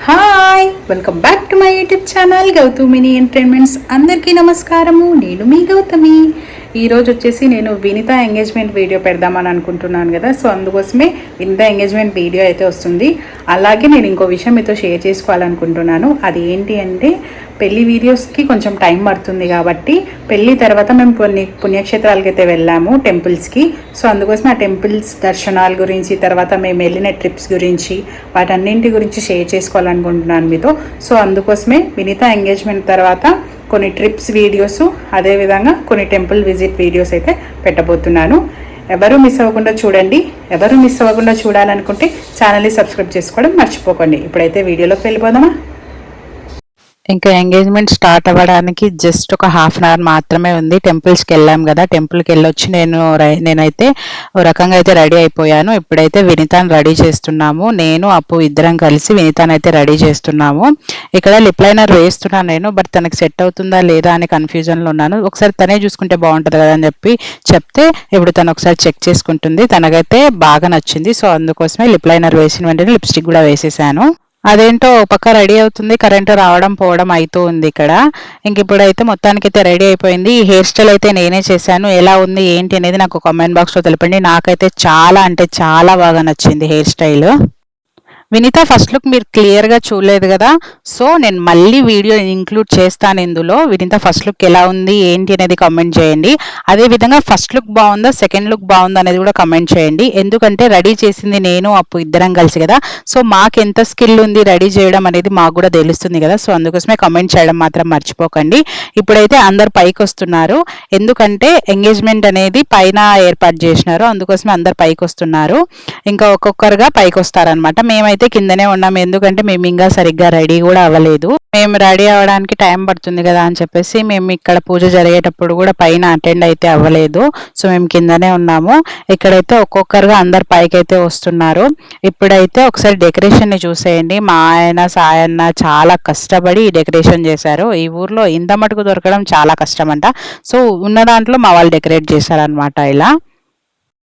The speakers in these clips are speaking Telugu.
Hi, welcome back to my YouTube channel గౌతమిని ఎంటర్టైన్మెంట్స్. అందరికీ నమస్కారము. నేను మీ గౌతమి. ఈరోజు వచ్చేసి నేను వినిత ఎంగేజ్మెంట్ వీడియో పెడదామని అనుకుంటున్నాను కదా. సో అందుకోసమే వినిత ఎంగేజ్మెంట్ వీడియో అయితే వస్తుంది. అలాగే నేను ఇంకో విషయం మీతో షేర్ చేసుకోవాలనుకుంటున్నాను. అది ఏంటి అంటే, పెళ్లి వీడియోస్కి కొంచెం టైం పడుతుంది కాబట్టి పెళ్ళి తర్వాత మేము కొన్ని పుణ్యక్షేత్రాలకి అయితే వెళ్ళాము, టెంపుల్స్కి. సో అందుకోసం ఆ టెంపుల్స్ దర్శనాల గురించి, తర్వాత మేము వెళ్ళిన ట్రిప్స్ గురించి, వాటన్నింటి గురించి షేర్ చేసుకోవాలనుకుంటున్నాను మీతో. సో అందుకోసమే వినిత ఎంగేజ్మెంట్ తర్వాత కొన్ని ట్రిప్స్ వీడియోస్, అదేవిధంగా కొన్ని టెంపుల్ విజిట్ వీడియోస్ అయితే పెట్టబోతున్నాను. ఎవరు మిస్ అవ్వకుండా చూడండి. ఎవరు మిస్ అవ్వకుండా చూడాలనుకుంటే ఛానల్ని సబ్స్క్రైబ్ చేసుకోవడం మర్చిపోకండి. ఇప్పుడైతే వీడియోలోకి వెళ్ళిపోదామా. ఇంకా ఎంగేజ్మెంట్ స్టార్ట్ అవ్వడానికి జస్ట్ ఒక హాఫ్ అన్ అవర్ మాత్రమే ఉంది. టెంపుల్స్కి వెళ్ళాం కదా, టెంపుల్కి వెళ్ళొచ్చి నేనైతే ఓ రకంగా అయితే రెడీ అయిపోయాను. ఇప్పుడైతే వినితాన్ని రెడీ చేస్తున్నాము. నేను అప్పు ఇద్దరం కలిసి వినితాన్ని అయితే రెడీ చేస్తున్నాము. ఇక్కడ లిప్ లైనర్ వేస్తున్నాను నేను, బట్ తనకి సెట్ అవుతుందా లేదా అని కన్ఫ్యూజన్లో ఉన్నాను. ఒకసారి తనే చూసుకుంటే బాగుంటుంది కదా అని చెప్తే ఇప్పుడు తను ఒకసారి చెక్ చేసుకుంటుంది. తనకైతే బాగా నచ్చింది. సో అందుకోసమే లిప్ లైనర్ వేసిన వెంటనే లిప్స్టిక్ కూడా వేసేసాను. అదేంటో పక్క రెడీ అవుతుంది, కరెంటు రావడం పోవడం అవుతూ ఉంది ఇక్కడ. ఇంక ఇప్పుడైతే మొత్తానికి అయితే రెడీ అయిపోయింది. ఈ హెయిర్ స్టైల్ అయితే నేనే చేశాను. ఎలా ఉంది ఏంటి అనేది నాకు కామెంట్ బాక్స్లో తెలపండి. నాకైతే చాలా అంటే చాలా బాగా నచ్చింది hair style. Vinitha first look మీరు క్లియర్గా చూడలేదు కదా, సో నేను మళ్ళీ వీడియో ఇంక్లూడ్ చేస్తాను ఇందులో. వినిత ఫస్ట్ లుక్ ఎలా ఉంది ఏంటి అనేది కామెంట్ చేయండి. అదేవిధంగా ఫస్ట్ లుక్ బాగుందా, సెకండ్ లుక్ బాగుందా అనేది కూడా కామెంట్ చేయండి. ఎందుకంటే రెడీ చేసింది నేను అప్పు ఇద్దరం కలిసి కదా. సో మాకు ఎంత స్కిల్ ఉంది రెడీ చేయడం అనేది మాకు కూడా తెలుస్తుంది కదా. సో అందుకోసమే కామెంట్ చేయడం మాత్రం మర్చిపోకండి. ఇప్పుడైతే అందరు పైకి వస్తున్నారు, ఎందుకంటే ఎంగేజ్మెంట్ అనేది పైన ఏర్పాటు చేసినారు, అందుకోసమే అందరు పైకి వస్తున్నారు. ఇంకా ఒక్కొక్కరుగా పైకి వస్తారనమాట. మేమైతే కిందనే ఉన్నాం, ఎందుకంటే మేము ఇంకా సరిగ్గా రెడీ కూడా అవ్వలేదు. మేము రెడీ అవ్వడానికి టైం పడుతుంది కదా అని చెప్పేసి మేము ఇక్కడ పూజ జరిగేటప్పుడు కూడా పైన అటెండ్ అయితే అవ్వలేదు. సో మేము కిందనే ఉన్నాము. ఇక్కడైతే ఒక్కొక్కరుగా అందరు పైకి అయితే వస్తున్నారు. ఇప్పుడైతే ఒకసారి డెకరేషన్ ని చూసేయండి. మా ఆయన సాయన్న చాలా కష్టపడి ఈ డెకరేషన్ చేశారు. ఈ ఊర్లో ఇంత మటుకు దొరకడం చాలా కష్టం అంట. సో ఉన్న దాంట్లో మా వాళ్ళు డెకరేట్ చేశారనమాట. ఇలా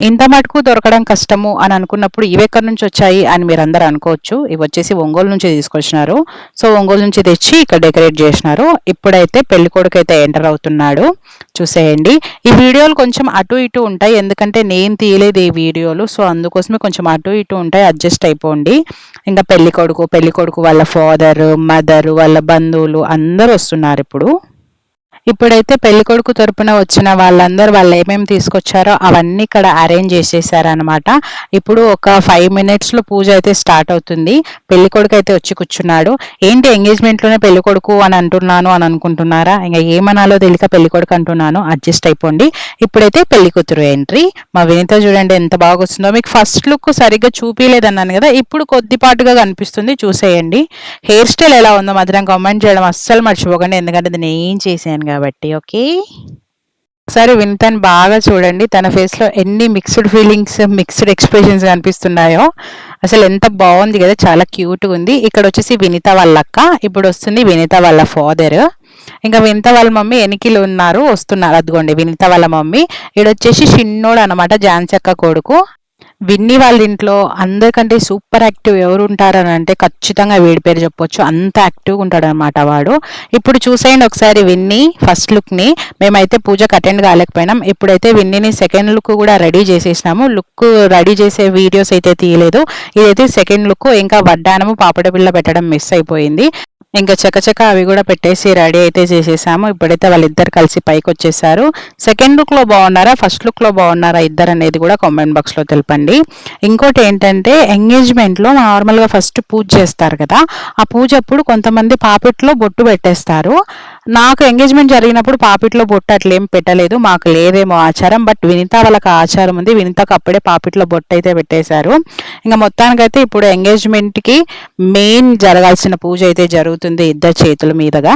ఇంత మటుకు దొరకడం కష్టము అని అనుకున్నప్పుడు ఇవి ఎక్కడి నుంచి వచ్చాయి అని మీరు అందరూ అనుకోవచ్చు. ఇవి వచ్చేసి ఒంగోలు నుంచి తీసుకొచ్చినారు. సో ఒంగోలు నుంచి తెచ్చి ఇక్కడ డెకరేట్ చేసినారు. ఇప్పుడైతే పెళ్లి కొడుకు అయితే ఎంటర్ అవుతున్నాడు, చూసేయండి. ఈ వీడియోలు కొంచెం అటు ఇటు ఉంటాయి, ఎందుకంటే నేను తీయలేదు ఈ వీడియోలు. సో అందుకోసమే కొంచెం అటు ఇటు ఉంటాయి, అడ్జస్ట్ అయిపోండి. ఇంకా పెళ్లి కొడుకు వాళ్ళ ఫాదర్, మదర్, వాళ్ళ బంధువులు అందరూ వస్తున్నారు ఇప్పుడు. ఇప్పుడైతే పెళ్ళికొడుకు తరపున వచ్చిన వాళ్ళందరూ వాళ్ళు ఏమేమి తీసుకొచ్చారో అవన్నీ ఇక్కడ అరేంజ్ చేసేసారనమాట. ఇప్పుడు ఒక 5 minutesలో పూజ అయితే స్టార్ట్ అవుతుంది. పెళ్ళికొడుకు అయితే వచ్చి కూర్చున్నాడు. ఏంటి ఎంగేజ్మెంట్లోనే పెళ్ళికొడుకు అని అంటున్నాను అని అనుకుంటున్నారా? ఇంకా ఏమనాలో తెలియక పెళ్ళికొడుకు అంటున్నాను, అడ్జస్ట్ అయిపోండి. ఇప్పుడైతే పెళ్ళికూతురు ఎంట్రీ. మా వినిత చూడండి ఎంత బాగా వస్తుందో. మీకు ఫస్ట్ లుక్ సరిగ్గా చూపించలేదన్నాను కదా, ఇప్పుడు కొద్దిపాటుగా కనిపిస్తుంది, చూసేయండి. హెయిర్ స్టైల్ ఎలా ఉందో మాత్రం కామెంట్ చేయడం అస్సలు మర్చిపోకండి, ఎందుకంటే అది నేను చేశాను కాబట్టి. ఓకే, ఒకసారి వినితని బాగా చూడండి. తన ఫేస్లో ఎన్ని మిక్స్డ్ ఫీలింగ్స్, మిక్స్డ్ ఎక్స్ప్రెషన్స్ కనిపిస్తున్నాయో. అసలు ఎంత బాగుంది కదా, చాలా క్యూట్గా ఉంది. ఇక్కడ వచ్చేసి వినిత వాళ్ళ అక్క, ఇప్పుడు వస్తుంది వినిత వాళ్ళ ఫాదర్. ఇంకా వినిత వాళ్ళ మమ్మీ ఎనికిలు వస్తున్నారు. అదిగోండి వినిత వాళ్ళ మమ్మీ. ఈడొచ్చేసి చిన్నోడు అనమాట, ఝాన్సీ కొడుకు. విన్ని వాళ్ళ ఇంట్లో అందరికంటే సూపర్ యాక్టివ్ ఎవరు ఉంటారని అంటే ఖచ్చితంగా వీడి పేరు చెప్పొచ్చు. అంత యాక్టివ్గా ఉంటాడు అనమాట వాడు. ఇప్పుడు చూసేయండి ఒకసారి విన్ని ఫస్ట్ లుక్ని. మేమైతే పూజకు అటెండ్ కాలేకపోయినాం. ఇప్పుడైతే విన్నీని సెకండ్ లుక్ కూడా రెడీ చేసేసినాము. లుక్ రెడీ చేసే వీడియోస్ అయితే తీయలేదు. ఇదైతే సెకండ్ లుక్. ఇంకా వడ్డానము పాపడ బిళ్ళ పెట్టడం మిస్ అయిపోయింది. ఇంకా చకచక అవి కూడా పెట్టేసి రెడీ అయితే చేసేసాము. ఇప్పుడైతే వాళ్ళిద్దరు కలిసి పైకి వచ్చేసారు. సెకండ్ లుక్లో బాగున్నారా, ఫస్ట్ లుక్లో బాగున్నారా ఇద్దరు అనేది కూడా కామెంట్ బాక్స్లో తెలపండి. ఇంకోటి ఏంటంటే, ఎంగేజ్మెంట్లో నార్మల్గా ఫస్ట్ పూజ చేస్తారు కదా, ఆ పూజ అప్పుడు కొంతమంది పాపిట్లో బొట్టు పెట్టేస్తారు. నాకు ఎంగేజ్మెంట్ జరిగినప్పుడు పాపిట్లో బొట్టు అట్లేం పెట్టలేదు, మాకు లేదేమో ఆచారం. బట్ వినిత వాళ్ళకి ఆచారం ఉంది, వినితకు అప్పుడే పాపిట్లో బొట్టు అయితే పెట్టేశారు. ఇంకా మొత్తానికైతే ఇప్పుడు ఎంగేజ్మెంట్కి మెయిన్ జరగాల్సిన పూజ అయితే జరుగుతుంది ఇద్దరు చేతుల మీదుగా.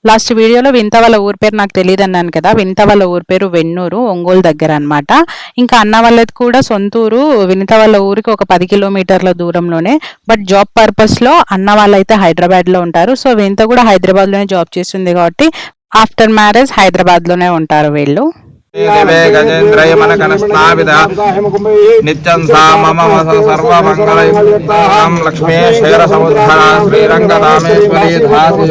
లాస్ట్ వీడియోలో వింత వాళ్ళ ఊరి పేరు నాకు తెలియదు అన్నాను కదా. వింత వాళ్ళ ఊరి పేరు వెన్నూరు, ఒంగోలు దగ్గర అన్నమాట. ఇంకా అన్న వాళ్ళది కూడా సొంతూరు వినిత వాళ్ళ ఊరికి ఒక 10 కిలోమీటర్ల దూరంలోనే. బట్ జాబ్ పర్పస్ లో అన్న వాళ్ళైతే హైదరాబాద్ లో ఉంటారు. సో వింత కూడా హైదరాబాద్ లోనే జాబ్ చేస్తుంది కాబట్టి ఆఫ్టర్ మ్యారేజ్ హైదరాబాద్ లోనే ఉంటారు వీళ్ళు. నిత్యం సా మమ సర్వమంగళం లక్ష్మీ క్షీర సముద్ర శ్రీరంగదామేశ్వరీ ధాసి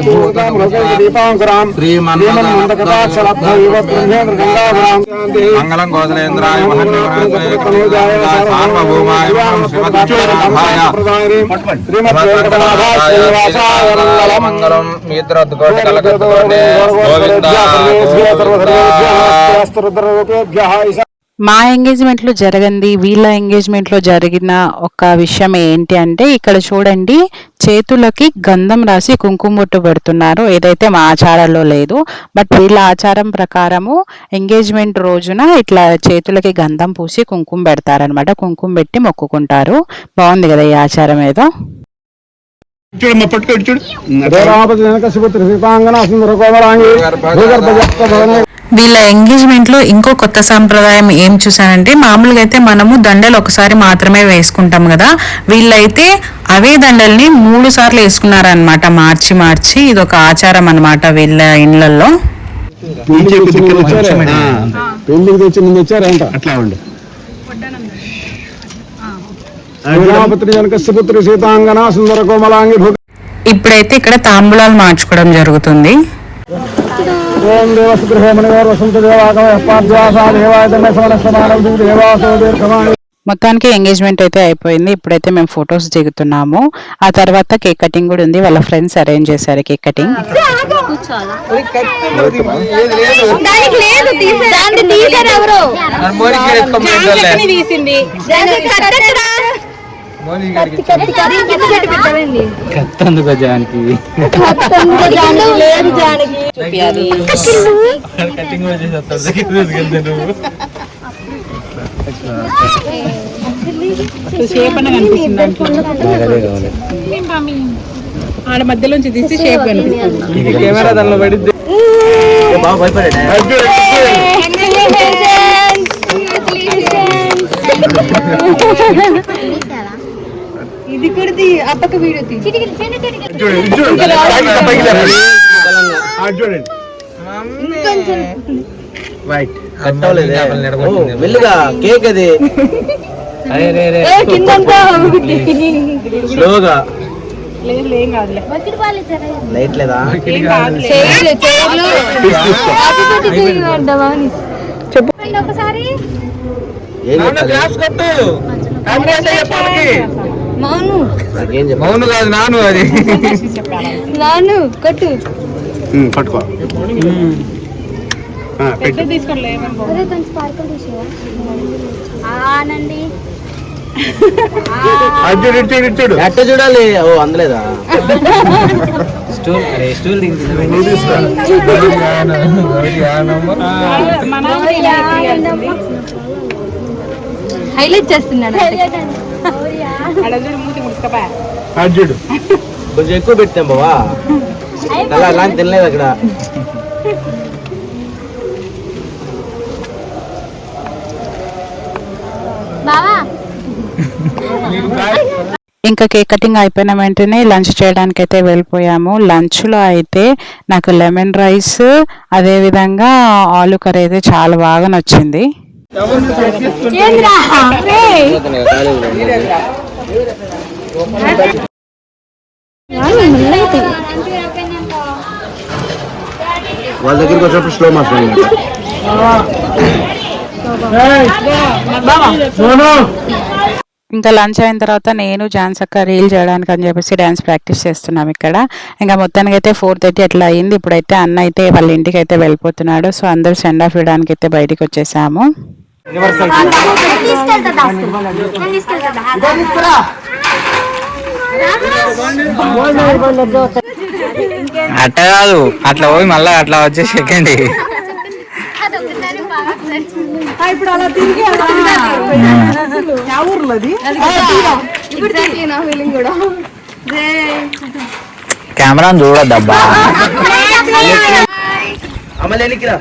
మంగళం గోదలేంద్రాయ సార్వభౌమాయ మంగళం మీత్రోద్కోటి కలగోటి గోవింద మా ఎంగేజ్మెంట్ లో జరిగింది, వీళ్ళ ఎంగేజ్మెంట్ లో జరిగిన ఒక విషయం ఏంటి అంటే ఇక్కడ చూడండి, చేతులకి గంధం రాసి కుంకుమ బొట్టు పెడుతున్నారు. ఏదైతే మా ఆచారాల్లో లేదు. బట్ వీళ్ళ ఆచారం ప్రకారము ఎంగేజ్మెంట్ రోజున ఇట్లా చేతులకి గంధం పూసి కుంకుమ పెడతారనమాట. కుంకుమ పెట్టి మొక్కుకుంటారు. బాగుంది కదా ఈ ఆచారం ఏదో. వీళ్ళ ఎంగేజ్మెంట్ లో ఇంకో కొత్త సాంప్రదాయం ఏం చూసానంటే, మామూలుగా అయితే మనము దండలు ఒకసారి మాత్రమే వేసుకుంటాం కదా, వీళ్ళైతే అవే దండల్ని 3 సార్లు వేసుకున్నారనమాట, మార్చి మార్చి. ఇది ఒక ఆచారం అనమాట వీళ్ళ ఇండ్లలో. ఇప్పుడైతే ఇక్కడ తాంబూలాలు మార్చుకోవడం జరుగుతుంది. మొత్తానికి ఎంగేజ్మెంట్ అయితే అయిపోయింది. ఇప్పుడైతే మేము ఫొటోస్ దిగుతున్నాము. ఆ తర్వాత కేక్ కటింగ్ కూడా ఉంది. వాళ్ళ ఫ్రెండ్స్ అరేంజ్ చేశారు కేక్ కటింగ్. ఆడ మధ్యలోంచి తీసి షేప్ కనిపిస్తుంది. కెమెరా దానిలో పడిద్ది. ఇది కూడా అప్పక వీడియో వెళ్ళుగా కేక్ అది స్లోగా లైట్ లేదా ఒకసారి మౌను కాదు నాను అది నాను కొట్టు పట్టుకో ఆనండి ఎట్ట చూడాలి. ఓ అందలేదా స్టూల్ స్టూల్ హైలైట్ చేస్తున్నాడు. కొంచెం ఎక్కువ పెట్టాం బావా, అలా అలాంటి తినలేదు అక్కడ. ఇంకా కేక్ కటింగ్ అయిపోయిన వెంటనే లంచ్ చేయడానికి అయితే వెళ్ళిపోయాము. లంచ్లో అయితే నాకు లెమన్ రైస్ అదేవిధంగా ఆలు కర్రీ అయితే చాలా బాగా నచ్చింది. వాళ్ళ దగ్గరికి వచ్చినప్పుడు స్లో మాత్రం. ఇంకా లంచ్ అయిన తర్వాత నేను ఝాన్సీ రీల్ చేయడానికి అని చెప్పేసి డ్యాన్స్ ప్రాక్టీస్ చేస్తున్నాం ఇక్కడ. ఇంకా మొత్తానికి అయితే 4:30 అట్లా అయింది. ఇప్పుడైతే అన్న అయితే వాళ్ళ ఇంటికి అయితే వెళ్ళిపోతున్నాడు. సో అందరూ సెండ్ ఆఫ్ ఇవ్వడానికి అయితే బయటికి వచ్చేసాము. అట్ట కాదు, అట్లా పోయి మళ్ళీ అట్లా వచ్చేసి ఎక్కండి. ఇప్పుడు అలా తిరిగి ఊర్లోది కెమెరా చూడద్దబ్బా. అమలేనికిరా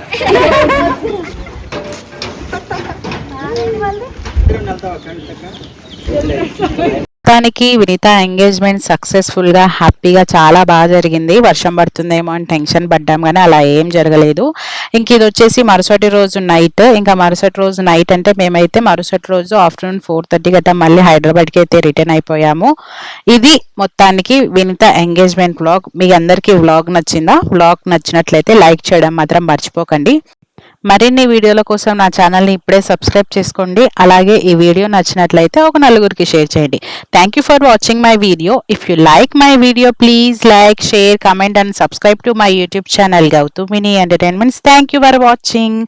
మొత్తానికి వినీత ఎంగేజ్మెంట్ సక్సెస్ఫుల్ గా హ్యాపీగా చాలా బాగా జరిగింది. వర్షం పడుతుందేమో అని టెన్షన్ పడ్డాం కానీ అలా ఏం జరగలేదు. ఇంక ఇది వచ్చేసి మరుసటి రోజు నైట్. ఇంకా మరుసటి రోజు నైట్ అంటే మేమైతే మరుసటి రోజు ఆఫ్టర్నూన్ 4:30 గట్ట మళ్ళీ హైదరాబాద్కి అయితే రిటర్న్ అయిపోయాము. ఇది మొత్తానికి వినీత ఎంగేజ్మెంట్ వ్లాగ్. మీ అందరికీ వ్లాగ్ నచ్చిందా? వ్లాగ్ నచ్చినట్లయితే లైక్ చేయడం మాత్రం మర్చిపోకండి. మరిన్ని వీడియోల కోసం నా ఛానల్ని ఇప్పుడే సబ్స్క్రైబ్ చేసుకోండి. అలాగే ఈ వీడియో నచ్చినట్లయితే ఒక నలుగురికి షేర్ చేయండి. Thank you for watching my video. If you like my video please like, share, comment and subscribe to my YouTube channel Gouthu mini entertainments. Thank you for watching.